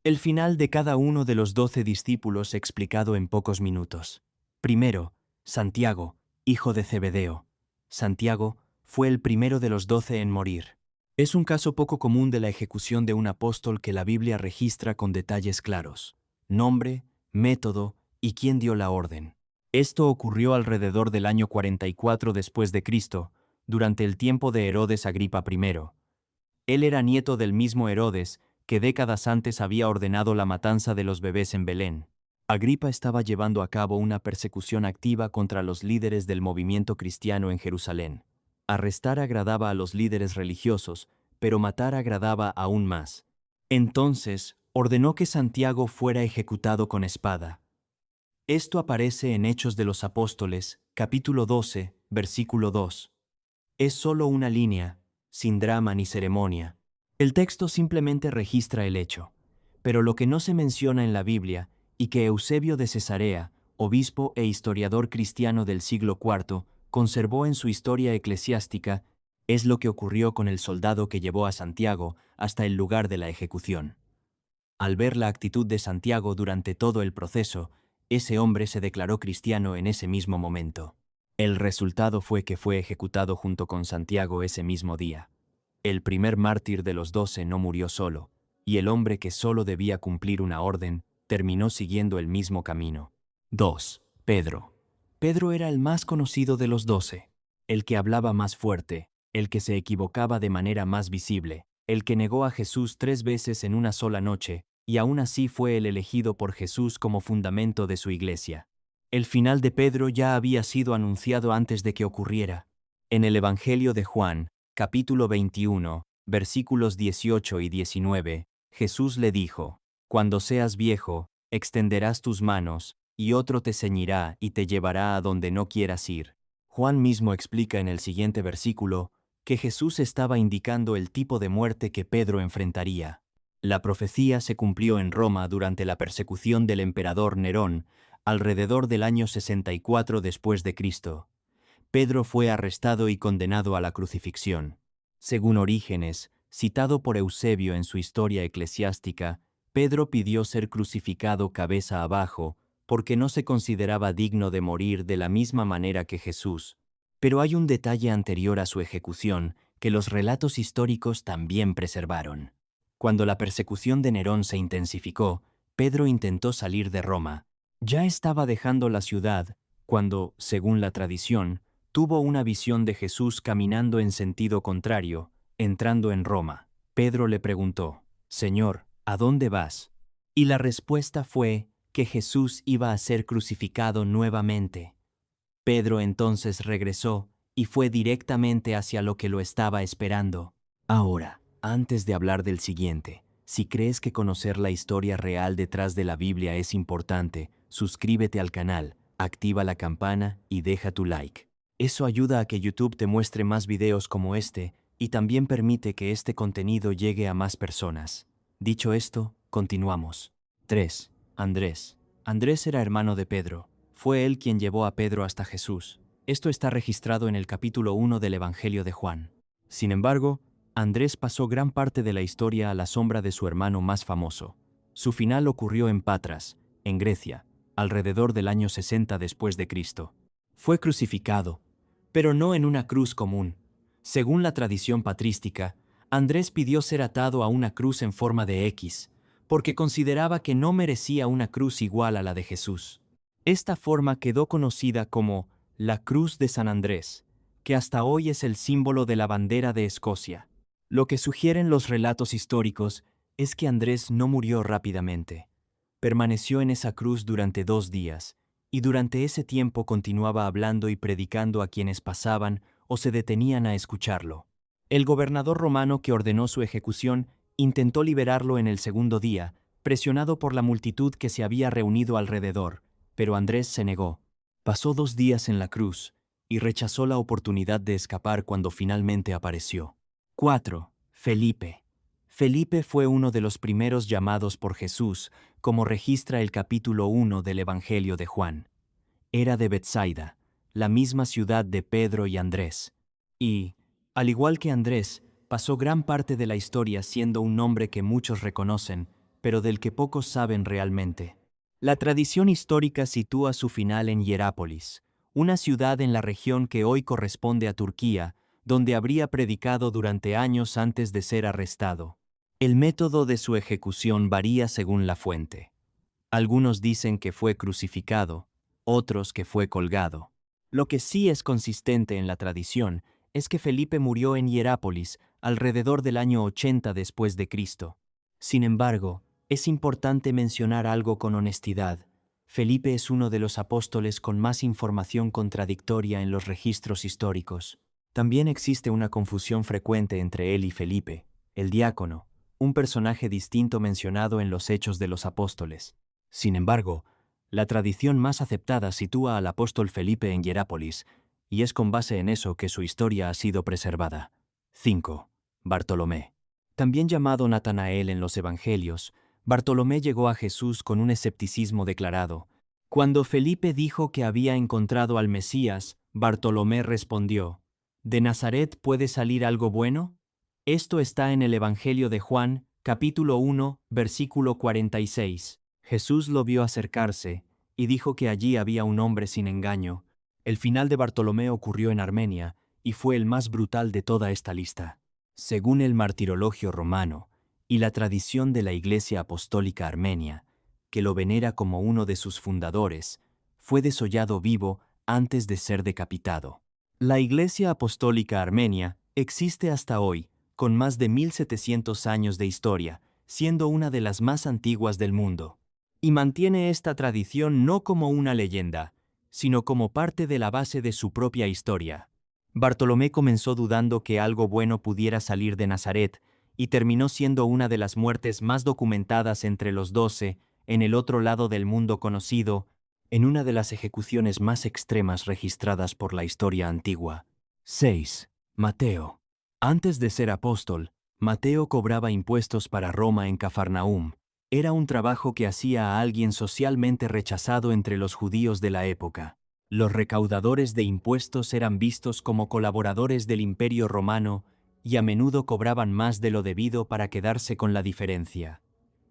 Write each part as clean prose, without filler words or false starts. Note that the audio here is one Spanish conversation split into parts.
El final de cada uno de los 12 discípulos explicado en pocos minutos. Primero, Santiago, hijo de Zebedeo. Santiago fue el primero de los 12 en morir. Es un caso poco común de la ejecución de un apóstol que la Biblia registra con detalles claros: nombre, método y quién dio la orden. Esto ocurrió alrededor del año 44 después de Cristo, durante el tiempo de Herodes Agripa I. Él era nieto del mismo Herodes, que décadas antes había ordenado la matanza de los bebés en Belén. Agripa estaba llevando a cabo una persecución activa contra los líderes del movimiento cristiano en Jerusalén. Arrestar agradaba a los líderes religiosos, pero matar agradaba aún más. Entonces, ordenó que Santiago fuera ejecutado con espada. Esto aparece en Hechos de los Apóstoles, capítulo 12, versículo 2. Es solo una línea, sin drama ni ceremonia. El texto simplemente registra el hecho. Pero lo que no se menciona en la Biblia, y que Eusebio de Cesarea, obispo e historiador cristiano del siglo IV, conservó en su historia eclesiástica, es lo que ocurrió con el soldado que llevó a Santiago hasta el lugar de la ejecución. Al ver la actitud de Santiago durante todo el proceso, ese hombre se declaró cristiano en ese mismo momento. El resultado fue que fue ejecutado junto con Santiago ese mismo día. El primer mártir de los 12 no murió solo, y el hombre que solo debía cumplir una orden terminó siguiendo el mismo camino. 2. Pedro. Pedro era el más conocido de los 12, el que hablaba más fuerte, el que se equivocaba de manera más visible, el que negó a Jesús 3 veces en una sola noche, y aún así fue el elegido por Jesús como fundamento de su iglesia. El final de Pedro ya había sido anunciado antes de que ocurriera. En el Evangelio de Juan, capítulo 21, versículos 18 y 19, Jesús le dijo: «Cuando seas viejo, extenderás tus manos, y otro te ceñirá y te llevará a donde no quieras ir». Juan mismo explica en el siguiente versículo que Jesús estaba indicando el tipo de muerte que Pedro enfrentaría. La profecía se cumplió en Roma durante la persecución del emperador Nerón, alrededor del año 64 después de Cristo. Pedro fue arrestado y condenado a la crucifixión. Según Orígenes, citado por Eusebio en su historia eclesiástica, Pedro pidió ser crucificado cabeza abajo porque no se consideraba digno de morir de la misma manera que Jesús. Pero hay un detalle anterior a su ejecución que los relatos históricos también preservaron. Cuando la persecución de Nerón se intensificó, Pedro intentó salir de Roma. Ya estaba dejando la ciudad cuando, según la tradición, tuvo una visión de Jesús caminando en sentido contrario, entrando en Roma. Pedro le preguntó: «Señor, ¿a dónde vas?». Y la respuesta fue que Jesús iba a ser crucificado nuevamente. Pedro entonces regresó y fue directamente hacia lo que lo estaba esperando. Ahora, antes de hablar del siguiente, si crees que conocer la historia real detrás de la Biblia es importante, suscríbete al canal, activa la campana y deja tu like. Eso ayuda a que YouTube te muestre más videos como este y también permite que este contenido llegue a más personas. Dicho esto, continuamos. 3. Andrés. Andrés era hermano de Pedro. Fue él quien llevó a Pedro hasta Jesús. Esto está registrado en el capítulo 1 del Evangelio de Juan. Sin embargo, Andrés pasó gran parte de la historia a la sombra de su hermano más famoso. Su final ocurrió en Patras, en Grecia, alrededor del año 60 después de Cristo. Fue crucificado, pero no en una cruz común. Según la tradición patrística, Andrés pidió ser atado a una cruz en forma de X, porque consideraba que no merecía una cruz igual a la de Jesús. Esta forma quedó conocida como la Cruz de San Andrés, que hasta hoy es el símbolo de la bandera de Escocia. Lo que sugieren los relatos históricos es que Andrés no murió rápidamente. Permaneció en esa cruz durante 2 días, y durante ese tiempo continuaba hablando y predicando a quienes pasaban o se detenían a escucharlo. El gobernador romano que ordenó su ejecución intentó liberarlo en el segundo día, presionado por la multitud que se había reunido alrededor, pero Andrés se negó. Pasó 2 días en la cruz y rechazó la oportunidad de escapar cuando finalmente apareció. 4. Felipe. Felipe fue uno de los primeros llamados por Jesús, como registra el capítulo 1 del Evangelio de Juan. Era de Betsaida, la misma ciudad de Pedro y Andrés. Y, al igual que Andrés, pasó gran parte de la historia siendo un nombre que muchos reconocen, pero del que pocos saben realmente. La tradición histórica sitúa su final en Hierápolis, una ciudad en la región que hoy corresponde a Turquía, donde habría predicado durante años antes de ser arrestado. El método de su ejecución varía según la fuente. Algunos dicen que fue crucificado, otros que fue colgado. Lo que sí es consistente en la tradición es que Felipe murió en Hierápolis alrededor del año 80 después de Cristo. Sin embargo, es importante mencionar algo con honestidad. Felipe es uno de los apóstoles con más información contradictoria en los registros históricos. También existe una confusión frecuente entre él y Felipe, el diácono, un personaje distinto mencionado en los Hechos de los Apóstoles. Sin embargo, la tradición más aceptada sitúa al apóstol Felipe en Hierápolis, y es con base en eso que su historia ha sido preservada. 5. Bartolomé. También llamado Natanael en los Evangelios, Bartolomé llegó a Jesús con un escepticismo declarado. Cuando Felipe dijo que había encontrado al Mesías, Bartolomé respondió: ¿De Nazaret puede salir algo bueno? Esto está en el Evangelio de Juan, capítulo 1, versículo 46. Jesús lo vio acercarse y dijo que allí había un hombre sin engaño. El final de Bartolomé ocurrió en Armenia y fue el más brutal de toda esta lista. Según el martirologio romano y la tradición de la Iglesia Apostólica Armenia, que lo venera como uno de sus fundadores, fue desollado vivo antes de ser decapitado. La Iglesia Apostólica Armenia existe hasta hoy, con más de 1700 años de historia, siendo una de las más antiguas del mundo. Y mantiene esta tradición no como una leyenda, sino como parte de la base de su propia historia. Bartolomé comenzó dudando que algo bueno pudiera salir de Nazaret y terminó siendo una de las muertes más documentadas entre los 12, en el otro lado del mundo conocido, en una de las ejecuciones más extremas registradas por la historia antigua. 6. Mateo. Antes de ser apóstol, Mateo cobraba impuestos para Roma en Cafarnaúm. Era un trabajo que hacía a alguien socialmente rechazado entre los judíos de la época. Los recaudadores de impuestos eran vistos como colaboradores del Imperio Romano y a menudo cobraban más de lo debido para quedarse con la diferencia.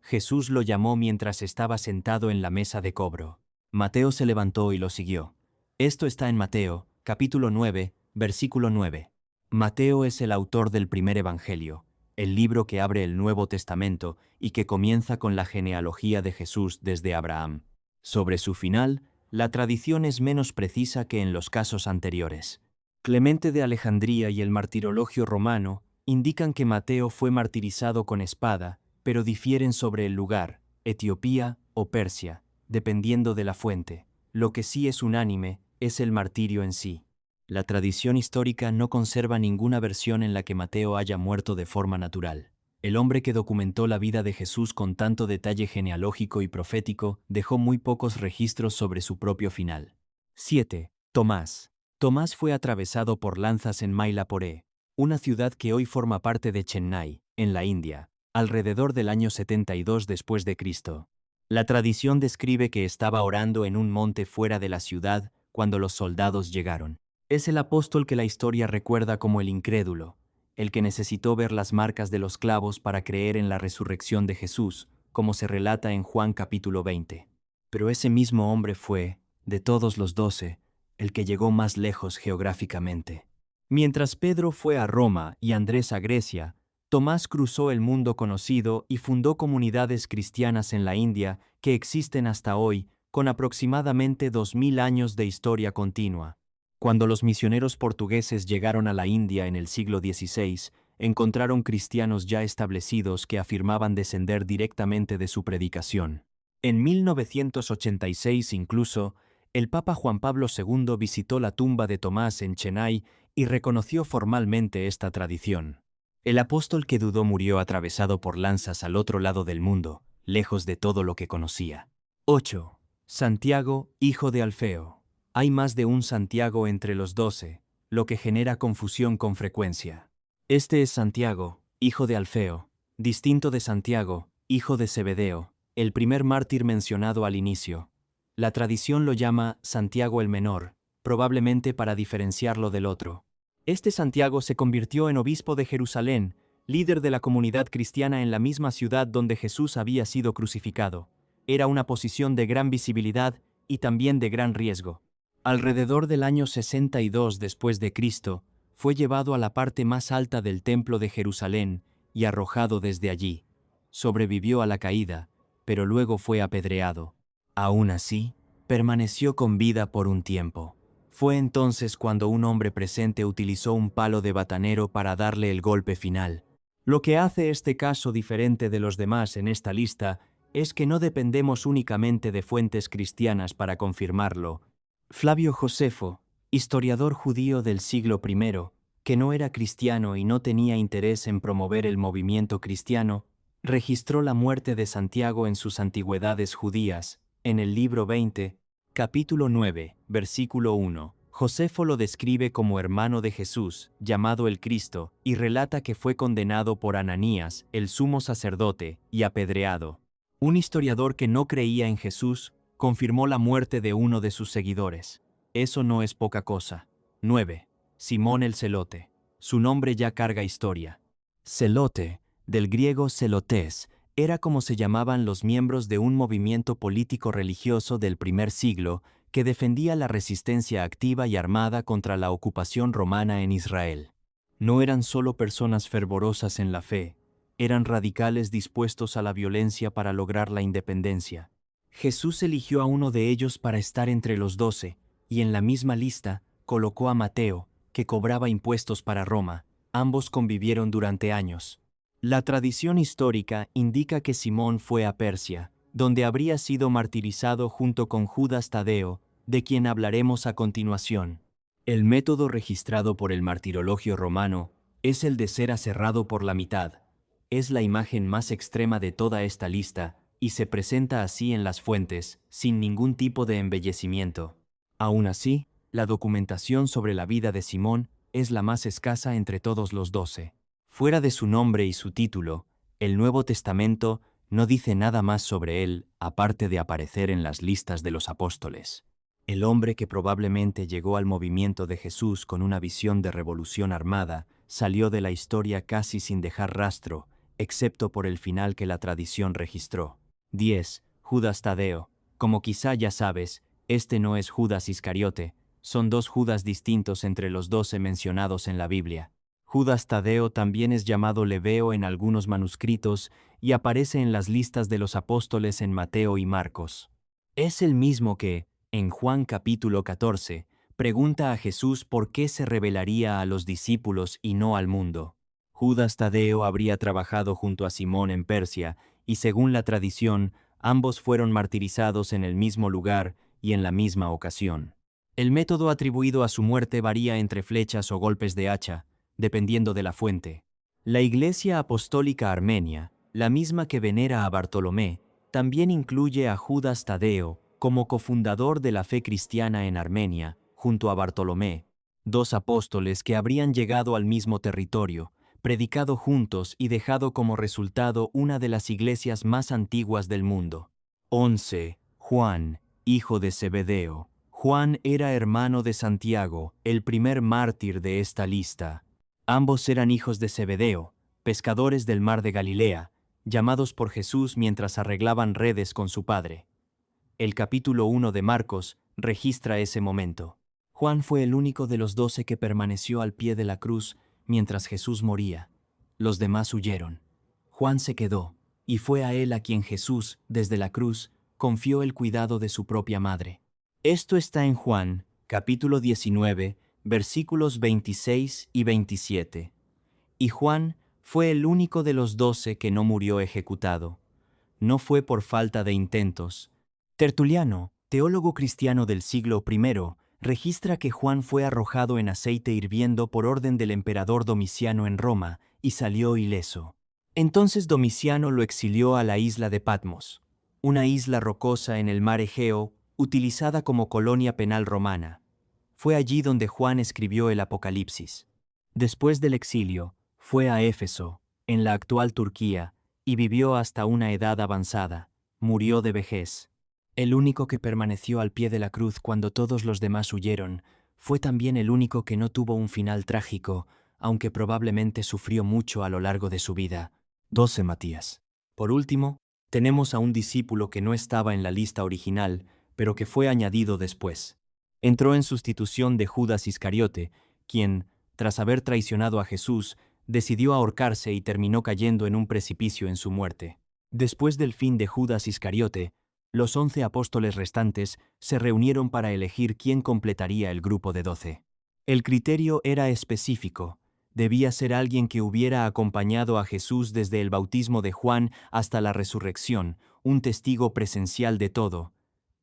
Jesús lo llamó mientras estaba sentado en la mesa de cobro. Mateo se levantó y lo siguió. Esto está en Mateo, capítulo 9, versículo 9. Mateo es el autor del primer Evangelio, el libro que abre el Nuevo Testamento y que comienza con la genealogía de Jesús desde Abraham. Sobre su final, la tradición es menos precisa que en los casos anteriores. Clemente de Alejandría y el martirologio romano indican que Mateo fue martirizado con espada, pero difieren sobre el lugar, Etiopía o Persia, dependiendo de la fuente. Lo que sí es unánime es el martirio en sí. La tradición histórica no conserva ninguna versión en la que Mateo haya muerto de forma natural. El hombre que documentó la vida de Jesús con tanto detalle genealógico y profético dejó muy pocos registros sobre su propio final. 7. Tomás. Tomás fue atravesado por lanzas en Mylapore, una ciudad que hoy forma parte de Chennai, en la India, alrededor del año 72 después de Cristo. La tradición describe que estaba orando en un monte fuera de la ciudad cuando los soldados llegaron. Es el apóstol que la historia recuerda como el incrédulo, el que necesitó ver las marcas de los clavos para creer en la resurrección de Jesús, como se relata en Juan capítulo 20. Pero ese mismo hombre fue, de todos los 12, el que llegó más lejos geográficamente. Mientras Pedro fue a Roma y Andrés a Grecia, Tomás cruzó el mundo conocido y fundó comunidades cristianas en la India que existen hasta hoy, con aproximadamente 2000 años de historia continua. Cuando los misioneros portugueses llegaron a la India en el siglo XVI, encontraron cristianos ya establecidos que afirmaban descender directamente de su predicación. En 1986 incluso, el Papa Juan Pablo II visitó la tumba de Tomás en Chennai y reconoció formalmente esta tradición. El apóstol que dudó murió atravesado por lanzas al otro lado del mundo, lejos de todo lo que conocía. 8. Santiago, hijo de Alfeo. Hay más de un Santiago entre los 12, lo que genera confusión con frecuencia. Este es Santiago, hijo de Alfeo, distinto de Santiago, hijo de Zebedeo, el primer mártir mencionado al inicio. La tradición lo llama Santiago el Menor, probablemente para diferenciarlo del otro. Este Santiago se convirtió en obispo de Jerusalén líder de la comunidad cristiana en la misma ciudad donde Jesús había sido crucificado. Era una posición de gran visibilidad y también de gran riesgo. Alrededor del año 62 después de Cristo, fue llevado a la parte más alta del templo de Jerusalén y arrojado desde allí. Sobrevivió a la caída, pero luego fue apedreado. Aún así, permaneció con vida por un tiempo. Fue entonces cuando un hombre presente utilizó un palo de batanero para darle el golpe final. Lo que hace este caso diferente de los demás en esta lista es que no dependemos únicamente de fuentes cristianas para confirmarlo. Flavio Josefo, historiador judío del siglo I, que no era cristiano y no tenía interés en promover el movimiento cristiano, registró la muerte de Santiago en sus Antigüedades judías, en el libro 20, capítulo 9, versículo 1. Josefo lo describe como hermano de Jesús, llamado el Cristo, y relata que fue condenado por Ananías, el sumo sacerdote, y apedreado. Un historiador que no creía en Jesús confirmó la muerte de uno de sus seguidores. Eso no es poca cosa. 9. Simón el Celote. Su nombre ya carga historia. Celote, del griego celotes, era como se llamaban los miembros de un movimiento político-religioso del primer siglo que defendía la resistencia activa y armada contra la ocupación romana en Israel. No eran solo personas fervorosas en la fe, eran radicales dispuestos a la violencia para lograr la independencia. Jesús eligió a uno de ellos para estar entre los 12, y en la misma lista colocó a Mateo, que cobraba impuestos para Roma. Ambos convivieron durante años. La tradición histórica indica que Simón fue a Persia, donde habría sido martirizado junto con Judas Tadeo, de quien hablaremos a continuación. El método registrado por el martirologio romano es el de ser aserrado por la mitad. Es la imagen más extrema de toda esta lista y se presenta así en las fuentes, sin ningún tipo de embellecimiento. Aún así, la documentación sobre la vida de Simón es la más escasa entre todos los 12. Fuera de su nombre y su título, el Nuevo Testamento no dice nada más sobre él, aparte de aparecer en las listas de los apóstoles. El hombre que probablemente llegó al movimiento de Jesús con una visión de revolución armada salió de la historia casi sin dejar rastro, excepto por el final que la tradición registró. 10. Judas Tadeo. Como quizá ya sabes, este no es Judas Iscariote, son dos Judas distintos entre los 12 mencionados en la Biblia. Judas Tadeo también es llamado Leveo en algunos manuscritos y aparece en las listas de los apóstoles en Mateo y Marcos. Es el mismo que, en Juan capítulo 14, pregunta a Jesús por qué se revelaría a los discípulos y no al mundo. Judas Tadeo habría trabajado junto a Simón en Persia y según la tradición, ambos fueron martirizados en el mismo lugar y en la misma ocasión. El método atribuido a su muerte varía entre flechas o golpes de hacha, dependiendo de la fuente. La Iglesia Apostólica Armenia, la misma que venera a Bartolomé, también incluye a Judas Tadeo como cofundador de la fe cristiana en Armenia, junto a Bartolomé, dos apóstoles que habrían llegado al mismo territorio, predicado juntos y dejado como resultado una de las iglesias más antiguas del mundo. 11. Juan, hijo de Zebedeo. Juan era hermano de Santiago, el primer mártir de esta lista. Ambos eran hijos de Zebedeo, pescadores del mar de Galilea, llamados por Jesús mientras arreglaban redes con su padre. El capítulo 1 de Marcos registra ese momento. Juan fue el único de los 12 que permaneció al pie de la cruz mientras Jesús moría. Los demás huyeron. Juan se quedó, y fue a él a quien Jesús, desde la cruz, confió el cuidado de su propia madre. Esto está en Juan, capítulo 19, versículos 26 y 27. Y Juan fue el único de los 12 que no murió ejecutado. No fue por falta de intentos. Tertuliano, teólogo cristiano del siglo I, registra que Juan fue arrojado en aceite hirviendo por orden del emperador Domiciano en Roma y salió ileso. Entonces Domiciano lo exilió a la isla de Patmos, una isla rocosa en el mar Egeo utilizada como colonia penal romana. Fue allí donde Juan escribió el Apocalipsis. Después del exilio, fue a Éfeso, en la actual Turquía, y vivió hasta una edad avanzada. Murió de vejez. El único que permaneció al pie de la cruz cuando todos los demás huyeron, fue también el único que no tuvo un final trágico, aunque probablemente sufrió mucho a lo largo de su vida. 12 Matías. Por último, tenemos a un discípulo que no estaba en la lista original, pero que fue añadido después. Entró en sustitución de Judas Iscariote, quien, tras haber traicionado a Jesús, decidió ahorcarse y terminó cayendo en un precipicio en su muerte. Después del fin de Judas Iscariote, los 11 apóstoles restantes se reunieron para elegir quién completaría el grupo de 12. El criterio era específico. Debía ser alguien que hubiera acompañado a Jesús desde el bautismo de Juan hasta la resurrección, un testigo presencial de todo.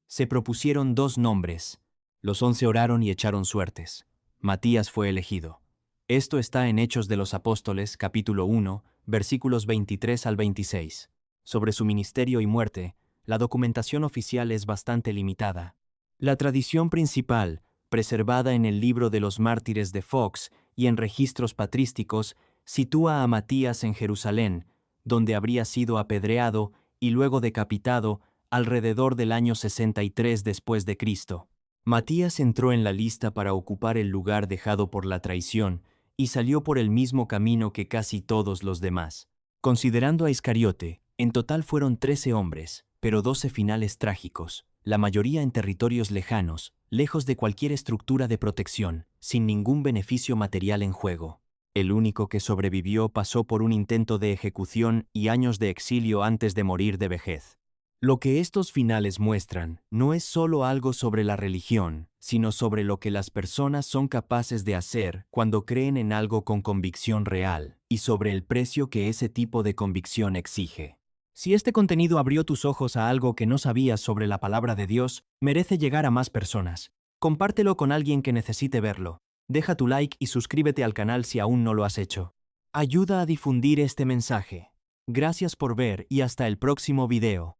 Se propusieron 2 nombres. Los 11 oraron y echaron suertes. Matías fue elegido. Esto está en Hechos de los Apóstoles, capítulo 1, versículos 23 al 26. Sobre su ministerio y muerte, la documentación oficial es bastante limitada. La tradición principal, preservada en el libro de los mártires de Fox y en registros patrísticos, sitúa a Matías en Jerusalén, donde habría sido apedreado y luego decapitado alrededor del año 63 después de Cristo. Matías entró en la lista para ocupar el lugar dejado por la traición y salió por el mismo camino que casi todos los demás. Considerando a Iscariote, en total fueron 13 hombres, pero 12 finales trágicos, la mayoría en territorios lejanos, lejos de cualquier estructura de protección, sin ningún beneficio material en juego. El único que sobrevivió pasó por un intento de ejecución y años de exilio antes de morir de vejez. Lo que estos finales muestran no es solo algo sobre la religión, sino sobre lo que las personas son capaces de hacer cuando creen en algo con convicción real, y sobre el precio que ese tipo de convicción exige. Si este contenido abrió tus ojos a algo que no sabías sobre la palabra de Dios, merece llegar a más personas. Compártelo con alguien que necesite verlo. Deja tu like y suscríbete al canal si aún no lo has hecho. Ayuda a difundir este mensaje. Gracias por ver y hasta el próximo video.